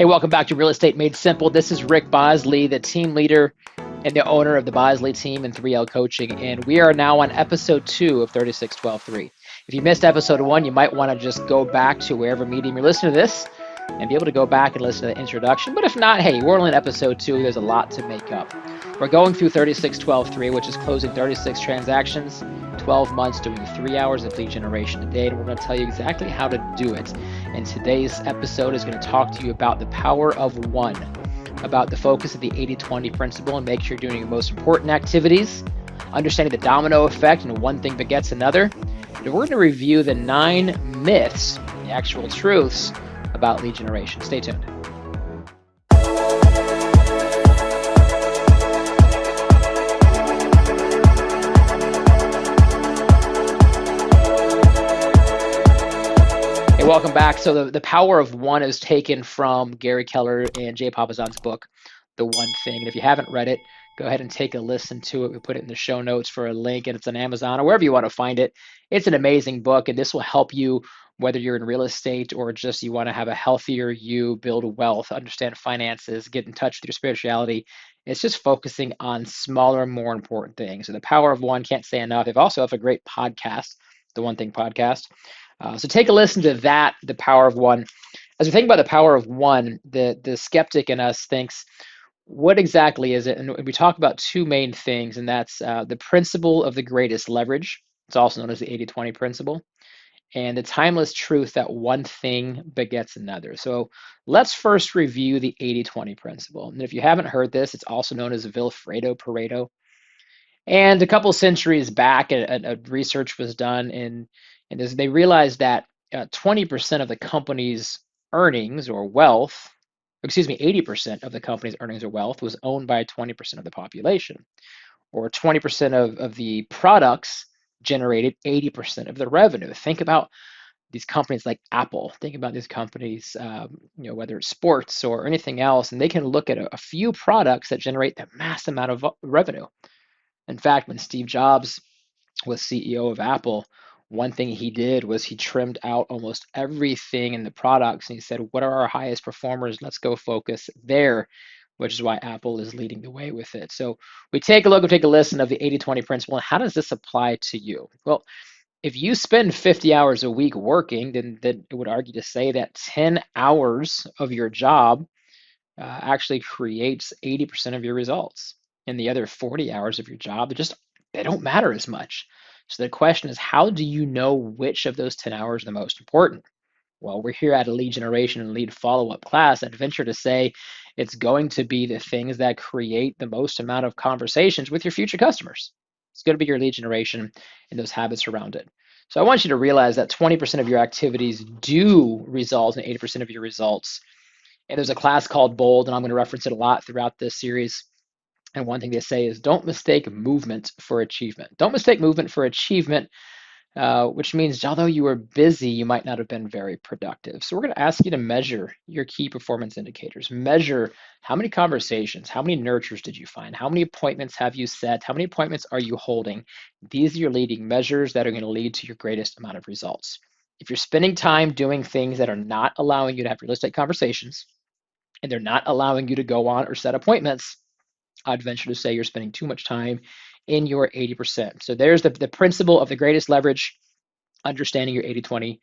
Hey, welcome back to Real Estate Made Simple. This is Rick Bosley, the team leader and the owner of the Bosley team and 3L Coaching. And we are now on episode 2 of 3612.3. If you missed episode 1, you might want to just go back to wherever medium you're listening to this and be able to go back and listen to the introduction. But if not, hey, we're only in episode 2. There's a lot to make up. We're going through 3612.3, which is closing 36 transactions, 12 months, doing 3 hours of lead generation a day. And we're going to tell you exactly how to do it. And today's episode is going to talk to you about the power of one, about the focus of the 80-20 principle and make sure you're doing your most important activities, understanding the domino effect and one thing begets another. And we're going to review the 9 myths, the actual truths about lead generation. Stay tuned. Hey, welcome back. So the power of one is taken from Gary Keller and Jay Papasan's book, The One Thing. And if you haven't read it, go ahead and take a listen to it. We put it in the show notes for a link, and it's on Amazon or wherever you want to find it. It's an amazing book, and this will help you whether you're in real estate or just you want to have a healthier you, build wealth, understand finances, get in touch with your spirituality. It's just focusing on smaller, more important things. So the power of one, can't say enough. They've also have a great podcast, The One Thing podcast. So take a listen to that, the power of one. As we think about the power of one, the skeptic in us thinks, what exactly is it? And we talk about 2 main things, and that's the principle of the greatest leverage. It's also known as the 80-20 principle, and the timeless truth that one thing begets another. So let's first review the 80-20 principle. And if you haven't heard this, it's also known as Vilfredo Pareto. And a couple centuries back, a research was done, and they realized that 20% of the company's earnings or wealth, 80% of the company's earnings or wealth was owned by 20% of the population, or 20% of the products generated 80% of the revenue. Think about these companies like Apple. Think about these companies, whether it's sports or anything else, and they can look at a few products that generate that mass amount of revenue. In fact, when Steve Jobs was CEO of Apple, one thing he did was he trimmed out almost everything in the products, and he said, what are our highest performers? Let's go focus there, which is why Apple is leading the way with it. So we take a listen of the 80-20 principle. And how does this apply to you? Well, if you spend 50 hours a week working, then it would argue to say that 10 hours of your job actually creates 80% of your results. And the other 40 hours of your job, they don't matter as much. So the question is, how do you know which of those 10 hours are the most important? Well, we're here at a lead generation and lead follow-up class. I'd venture to say it's going to be the things that create the most amount of conversations with your future customers. It's going to be your lead generation and those habits around it. So I want you to realize that 20% of your activities do result in 80% of your results. And there's a class called Bold, and I'm going to reference it a lot throughout this series. And one thing they say is don't mistake movement for achievement. Don't mistake movement for achievement, which means although you were busy, you might not have been very productive. So we're going to ask you to measure your key performance indicators. Measure how many conversations, how many nurtures did you find? How many appointments have you set? How many appointments are you holding? These are your leading measures that are going to lead to your greatest amount of results. If you're spending time doing things that are not allowing you to have real estate conversations, and they're not allowing you to go on or set appointments, I'd venture to say you're spending too much time in your 80%. So there's the principle of the greatest leverage, understanding your 80-20,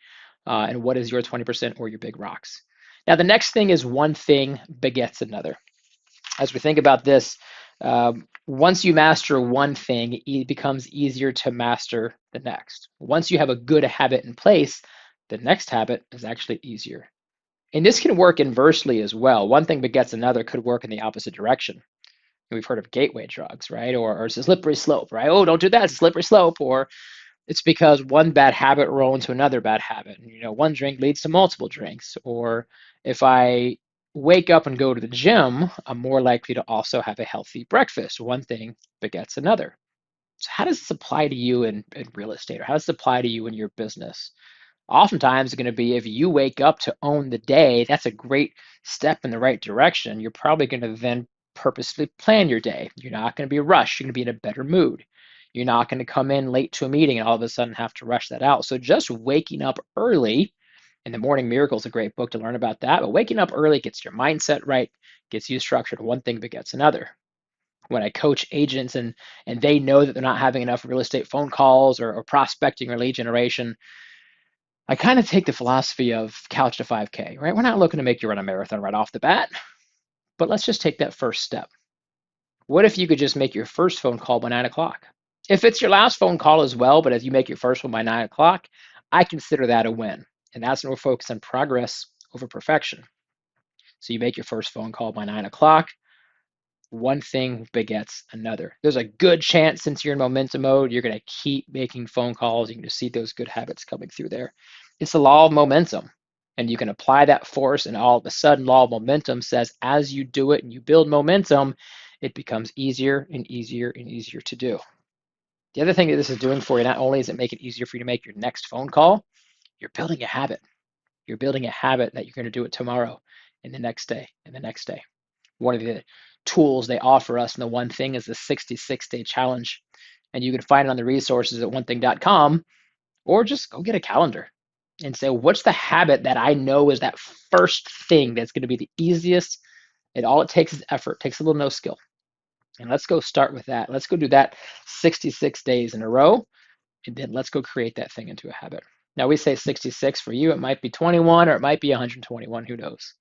and what is your 20% or your big rocks. Now, the next thing is one thing begets another. As we think about this, once you master one thing, it becomes easier to master the next. Once you have a good habit in place, the next habit is actually easier. And this can work inversely as well. One thing begets another could work in the opposite direction. We've heard of gateway drugs, right? Or it's a slippery slope, right? Oh, don't do that. It's a slippery slope. Or it's because one bad habit rolls into another bad habit. One drink leads to multiple drinks. Or if I wake up and go to the gym, I'm more likely to also have a healthy breakfast. One thing begets another. So how does this apply to you in real estate? Or how does it apply to you in your business? Oftentimes, it's going to be if you wake up to own the day, that's a great step in the right direction. You're probably going to then purposely plan your day. You're not going to be rushed. You're going to be in a better mood. You're not going to come in late to a meeting and all of a sudden have to rush that out. So just waking up early And The Morning Miracle is a great book to learn about that. But waking up early gets your mindset right, gets you structured. One thing begets another. When I coach agents and they know that they're not having enough real estate phone calls or prospecting or lead generation, I kind of take the philosophy of couch to 5K, right? We're not looking to make you run a marathon right off the bat, but let's just take that first step. What if you could just make your first phone call by 9 o'clock? If it's your last phone call as well, but if you make your first one by 9 o'clock, I consider that a win. And that's when we're focused on progress over perfection. So you make your first phone call by 9 o'clock. One thing begets another. There's a good chance since you're in momentum mode, you're going to keep making phone calls. You can just see those good habits coming through there. It's the law of momentum. And you can apply that force, and all of a sudden, law of momentum says as you do it and you build momentum, it becomes easier and easier and easier to do. The other thing that this is doing for you, not only is it making it easier for you to make your next phone call, you're building a habit. You're building a habit that you're going to do it tomorrow and the next day and the next day. One of the tools they offer us, and the one thing is the 66-day challenge. And you can find it on the resources at onething.com, or just go get a calendar and say, what's the habit that I know is that first thing that's going to be the easiest? And all it takes is effort, it takes a little no skill. And let's go start with that. Let's go do that 66 days in a row. And then let's go create that thing into a habit. Now we say 66 for you, it might be 21 or it might be 121, who knows?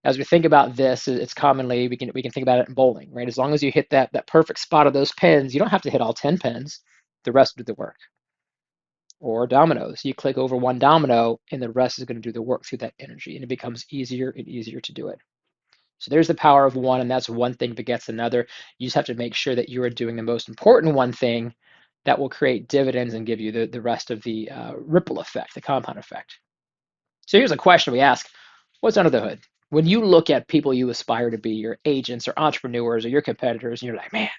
As we think about this, it's commonly, we can think about it in bowling, right? As long as you hit that perfect spot of those pins, you don't have to hit all 10 pins, the rest will do the work. Or dominoes, you click over one domino and the rest is going to do the work through that energy, and it becomes easier and easier to do it. So there's the power of one, and that's one thing begets another. You just have to make sure that you are doing the most important one thing that will create dividends and give you the rest of the ripple effect, the compound effect. So here's a question we ask: what's under the hood? When you look at people you aspire to be, your agents or entrepreneurs or your competitors, and you're like, man,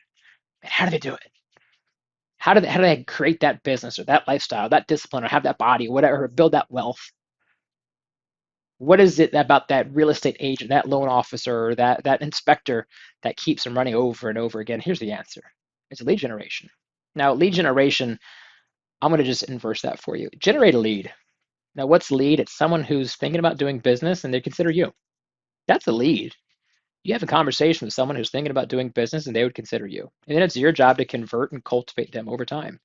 how do they do it? How do they create that business or that lifestyle, that discipline, or have that body, or whatever, or build that wealth? What is it about that real estate agent, that loan officer, that inspector that keeps them running over and over again? Here's the answer. It's lead generation. Now, lead generation, I'm going to just inverse that for you. Generate a lead. Now, what's lead? It's someone who's thinking about doing business and they consider you. That's a lead. You have a conversation with someone who's thinking about doing business and they would consider you. And then it's your job to convert and cultivate them over time.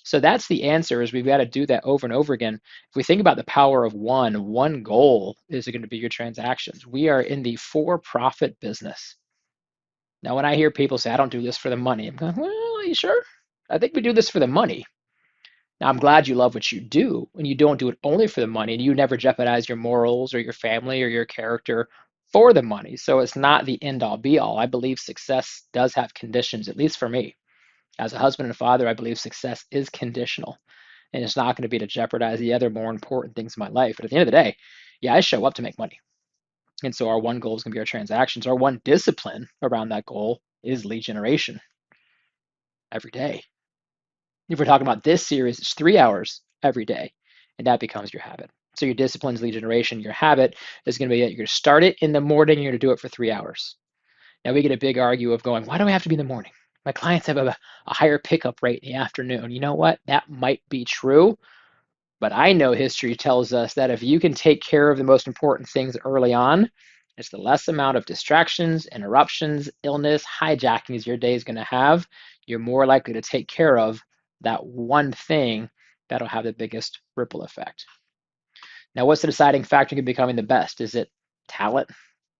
So that's the answer, is we've got to do that over and over again. If we think about the power of one goal is going to be your transactions. We are in the for-profit business. Now, when I hear people say, I don't do this for the money, I'm going, well, are you sure? I think we do this for the money. Now, I'm glad you love what you do, and you don't do it only for the money, and you never jeopardize your morals or your family or your character for the money. So it's not the end-all, be-all. I believe success does have conditions, at least for me. As a husband and father, I believe success is conditional, and it's not going to be to jeopardize the other more important things in my life. But at the end of the day, yeah, I show up to make money. And so our one goal is going to be our transactions. Our one discipline around that goal is lead generation every day. If we're talking about this series, it's 3 hours every day, and that becomes your habit. So your discipline is lead generation. Your habit is going to be that you're going to start it in the morning, you're going to do it for 3 hours. Now we get a big argue of going, why do I have to be in the morning? My clients have a higher pickup rate in the afternoon. You know what? That might be true, but I know history tells us that if you can take care of the most important things early on, it's the less amount of distractions, interruptions, illness, hijackings your day is going to have. You're more likely to take care of that one thing that'll have the biggest ripple effect. Now, what's the deciding factor in becoming the best? Is it talent?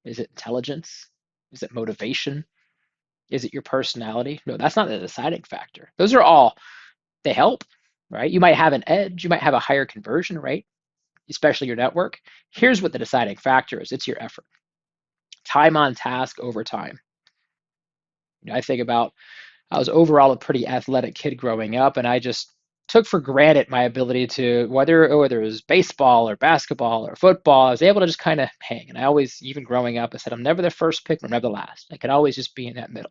Is it intelligence? Is it motivation? Is it your personality? No, that's not the deciding factor. Those are all, they help, right? You might have an edge. You might have a higher conversion rate, especially your network. Here's what the deciding factor is. It's your effort. Time on task over time. I think about, I was overall a pretty athletic kid growing up, and I just took for granted my ability to, whether it was baseball or basketball or football, I was able to just kind of hang. And I always, even growing up, I said, I'm never the first pick, I'm never the last. I could always just be in that middle.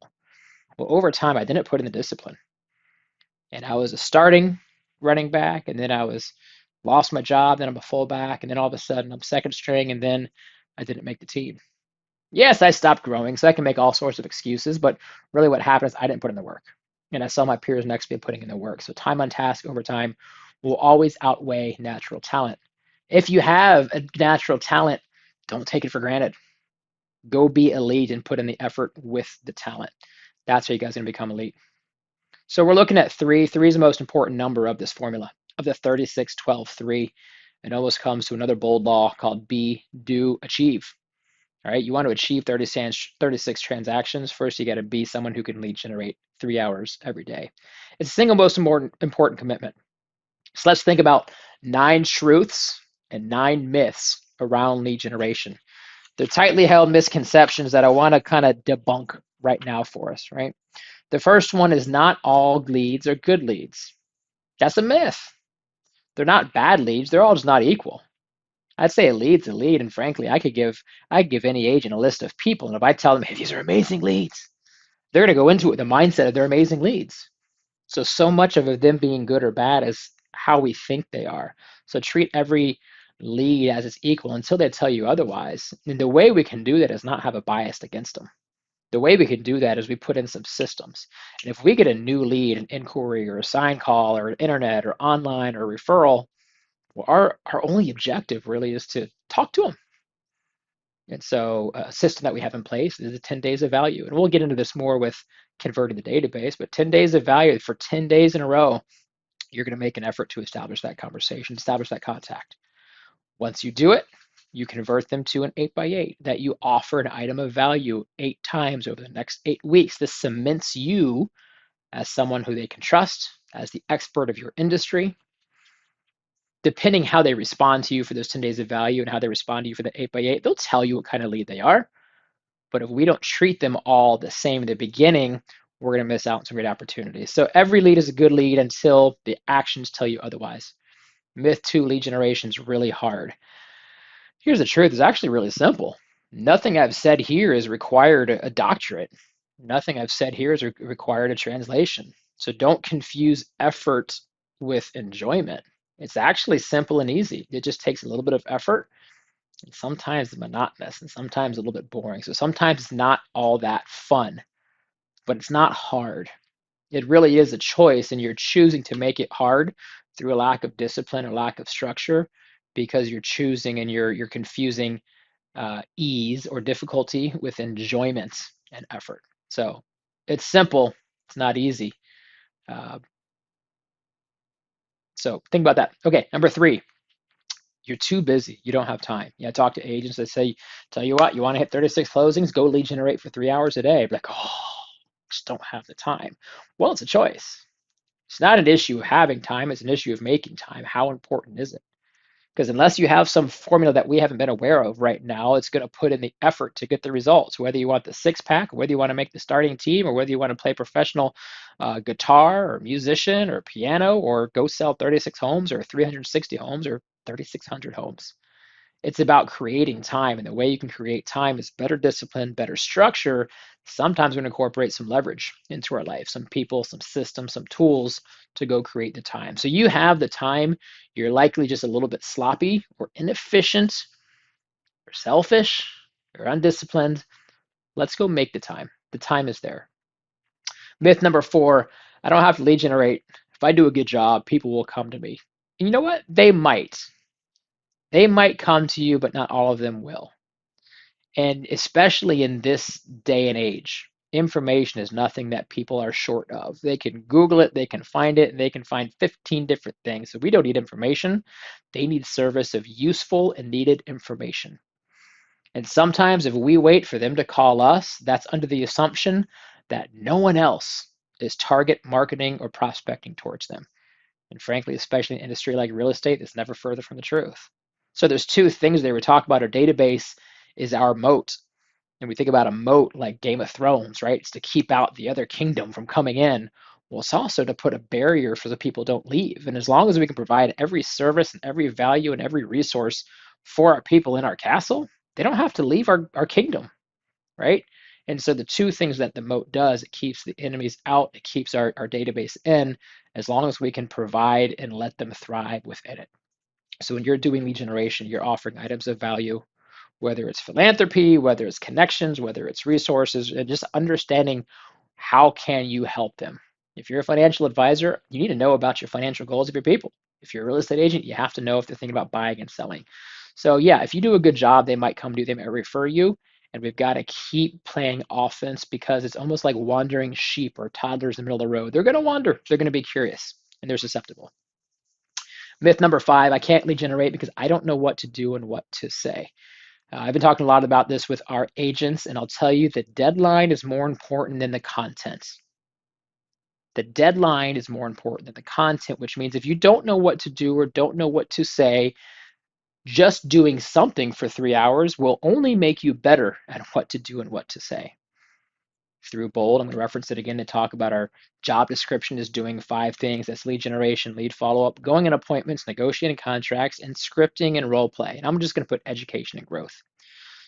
Well, over time, I didn't put in the discipline. And I was a starting running back, and then I lost my job, then I'm a fullback, and then all of a sudden I'm second string, and then I didn't make the team. Yes, I stopped growing, so I can make all sorts of excuses, but really what happened is I didn't put in the work. And I saw my peers next to me putting in the work. So time on task over time will always outweigh natural talent. If you have a natural talent, don't take it for granted. Go be elite and put in the effort with the talent. That's how you guys are going to become elite. So we're looking at three. Three is the most important number of this formula, of the 36, 12, 3. It almost comes to another bold law called be, do, achieve. All right, you want to achieve 36 transactions. First, you got to be someone who can lead generate 3 hours every day. It's the single most important commitment. So let's think about 9 truths and 9 myths around lead generation. They're tightly held misconceptions that I want to kind of debunk right now for us, right? The first one is not all leads are good leads. That's a myth. They're not bad leads. They're all just not equal. I'd say a lead's a lead, and frankly, I could give any agent a list of people, and if I tell them, hey, these are amazing leads, they're going to go into it with the mindset of they're amazing leads. So much of them being good or bad is how we think they are. So treat every lead as it's equal until they tell you otherwise. And the way we can do that is not have a bias against them. The way we can do that is we put in some systems. And if we get a new lead, an inquiry or a sign call or an internet or online or referral, well, our only objective really is to talk to them. And so a system that we have in place is the 10 days of value. And we'll get into this more with converting the database, but 10 days of value for 10 days in a row, you're going to make an effort to establish that conversation, establish that contact. Once you do it, you convert them to an 8x8, that you offer an item of value 8 times over the next 8 weeks. This cements you as someone who they can trust, as the expert of your industry. Depending how they respond to you for those 10 days of value and how they respond to you for the 8x8, they'll tell you what kind of lead they are. But if we don't treat them all the same in the beginning, we're going to miss out on some great opportunities. So every lead is a good lead until the actions tell you otherwise. Myth 2, lead generation is really hard. Here's the truth, it's actually really simple. Nothing I've said here is required a doctorate. Nothing I've said here is required a translation. So don't confuse effort with enjoyment. It's actually simple and easy. It just takes a little bit of effort, and sometimes it's monotonous, and sometimes a little bit boring. So sometimes it's not all that fun, but it's not hard. It really is a choice, and you're choosing to make it hard through a lack of discipline or lack of structure, because you're choosing and you're confusing ease or difficulty with enjoyment and effort. So it's simple, it's not easy. So think about that. Okay, number 3, you're too busy. You don't have time. Yeah, I talk to agents that say, tell you what, you want to hit 36 closings, go lead generate for 3 hours a day. Like, oh, just don't have the time. Well, it's a choice. It's not an issue of having time, it's an issue of making time. How important is it? Because unless you have some formula that we haven't been aware of right now, it's going to put in the effort to get the results, whether you want the 6-pack, whether you want to make the starting team, or whether you want to play professional guitar or musician or piano, or go sell 36 homes or 360 homes or 3,600 homes. It's about creating time, and the way you can create time is better discipline, better structure. Sometimes we're going to incorporate some leverage into our life, some people, some systems, some tools to go create the time. So you have the time, you're likely just a little bit sloppy or inefficient or selfish or undisciplined. Let's go make the time. The time is there. Myth number 4, I don't have to lead generate. If I do a good job, people will come to me. And you know what? They might. They might come to you, but not all of them will. And especially in this day and age, information is nothing that people are short of. They can Google it, they can find it, and they can find 15 different things. So we don't need information. They need service of useful and needed information. And sometimes if we wait for them to call us, that's under the assumption that no one else is target marketing or prospecting towards them. And frankly, especially in an industry like real estate, it's never further from the truth. So there's 2 things they were talking about. Our database is our moat. And we think about a moat like Game of Thrones, right? It's to keep out the other kingdom from coming in. Well, it's also to put a barrier so that people don't leave. And as long as we can provide every service and every value and every resource for our people in our castle, they don't have to leave our kingdom, right? And so the 2 things that the moat does, it keeps the enemies out, it keeps our database in, as long as we can provide and let them thrive within it. So when you're doing lead generation, you're offering items of value, whether it's philanthropy, whether it's connections, whether it's resources, and just understanding how can you help them. If you're a financial advisor, you need to know about your financial goals of your people. If you're a real estate agent, you have to know if they're thinking about buying and selling. So yeah, if you do a good job, they might come to you, they might refer you. And we've got to keep playing offense because it's almost like wandering sheep or toddlers in the middle of the road. They're going to wander. They're going to be curious and they're susceptible. Myth number 5, I can't lead generate because I don't know what to do and what to say. I've been talking a lot about this with our agents, and I'll tell you the deadline is more important than the content. The deadline is more important than the content, which means if you don't know what to do or don't know what to say, just doing something for 3 hours will only make you better at what to do and what to say. Through Bold, I'm going to reference it again to talk about our job description is doing 5 things. That's lead generation, lead follow-up, going on appointments, negotiating contracts, and scripting and role play. And I'm just going to put education and growth.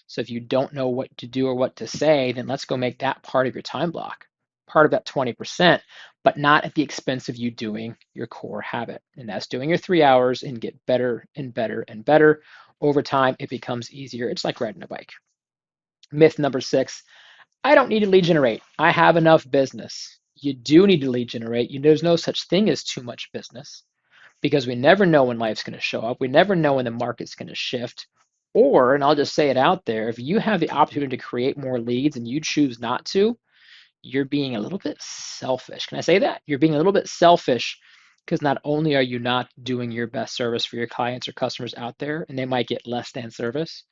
So if you don't know what to do or what to say, then let's go make that part of your time block, part of that 20%, but not at the expense of you doing your core habit. And that's doing your 3 hours and get better and better and better. Over time, it becomes easier. It's like riding a bike. Myth number 6, I don't need to lead generate. I have enough business. You do need to lead generate. There's no such thing as too much business because we never know when life's going to show up. We never know when the market's going to shift. Or, and I'll just say it out there, if you have the opportunity to create more leads and you choose not to, you're being a little bit selfish. Can I say that? You're being a little bit selfish because not only are you not doing your best service for your clients or customers out there, and they might get less than service,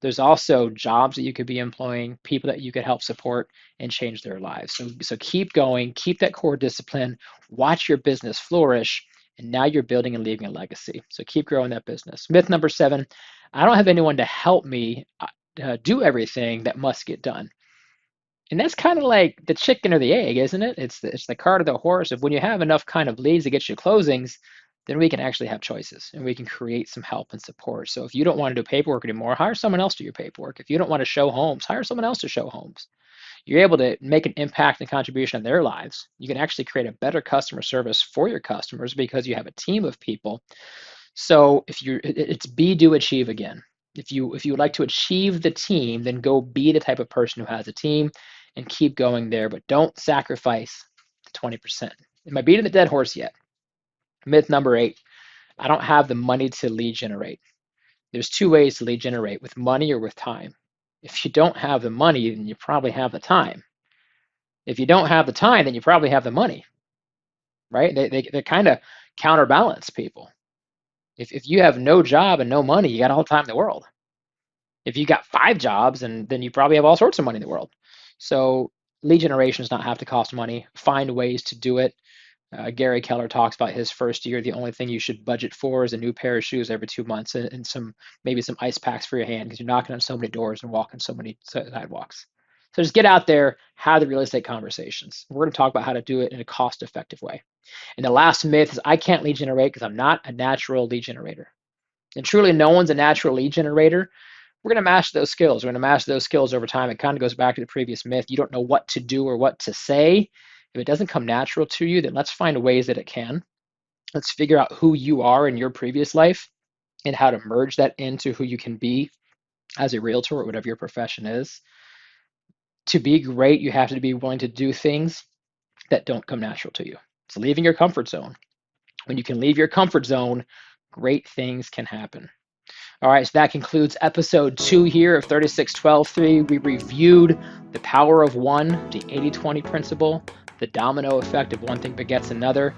there's also jobs that you could be employing, people that you could help support and change their lives. So keep going, keep that core discipline, watch your business flourish, and now you're building and leaving a legacy. So keep growing that business. Myth number 7, I don't have anyone to help me do everything that must get done. And that's kind of like the chicken or the egg, isn't it? It's the cart or the horse. If when you have enough kind of leads to get you closings, then we can actually have choices and we can create some help and support. So if you don't want to do paperwork anymore, hire someone else to do your paperwork. If you don't want to show homes, hire someone else to show homes. You're able to make an impact and contribution in their lives. You can actually create a better customer service for your customers because you have a team of people. So it's be, do, achieve again. If you would like to achieve the team, then go be the type of person who has a team and keep going there, but don't sacrifice the 20%. Am I beating the dead horse yet? Myth number 8, I don't have the money to lead generate. There's 2 ways to lead generate, with money or with time. If you don't have the money, then you probably have the time. If you don't have the time, then you probably have the money, right? They kind of counterbalance people. If you have no job and no money, you got all the time in the world. If you got 5 jobs, and then you probably have all sorts of money in the world. So lead generation does not have to cost money. Find ways to do it. Gary Keller talks about his first year. The only thing you should budget for is a new pair of shoes every 2 months and maybe some ice packs for your hand because you're knocking on so many doors and walking so many sidewalks. So just get out there, have the real estate conversations. We're going to talk about how to do it in a cost-effective way. And the last myth is I can't lead generate because I'm not a natural lead generator. And truly, no one's a natural lead generator. We're going to master those skills. We're going to master those skills over time. It kind of goes back to the previous myth. You don't know what to do or what to say. If it doesn't come natural to you, then let's find ways that it can. Let's figure out who you are in your previous life and how to merge that into who you can be as a realtor or whatever your profession is. To be great, you have to be willing to do things that don't come natural to you. It's leaving your comfort zone. When you can leave your comfort zone, great things can happen. All right, so that concludes episode 2 here of 3612-3. We reviewed the power of one, the 80-20 principle, the domino effect of one thing begets another,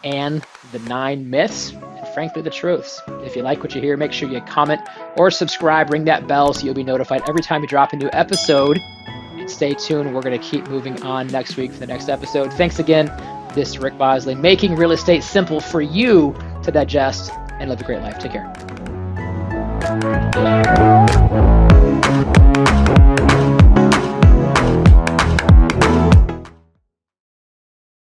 and the 9 myths, and frankly, the truths. If you like what you hear, make sure you comment or subscribe, ring that bell so you'll be notified every time we drop a new episode. And stay tuned. We're going to keep moving on next week for the next episode. Thanks again. This is Rick Bosley, making real estate simple for you to digest and live a great life. Take care.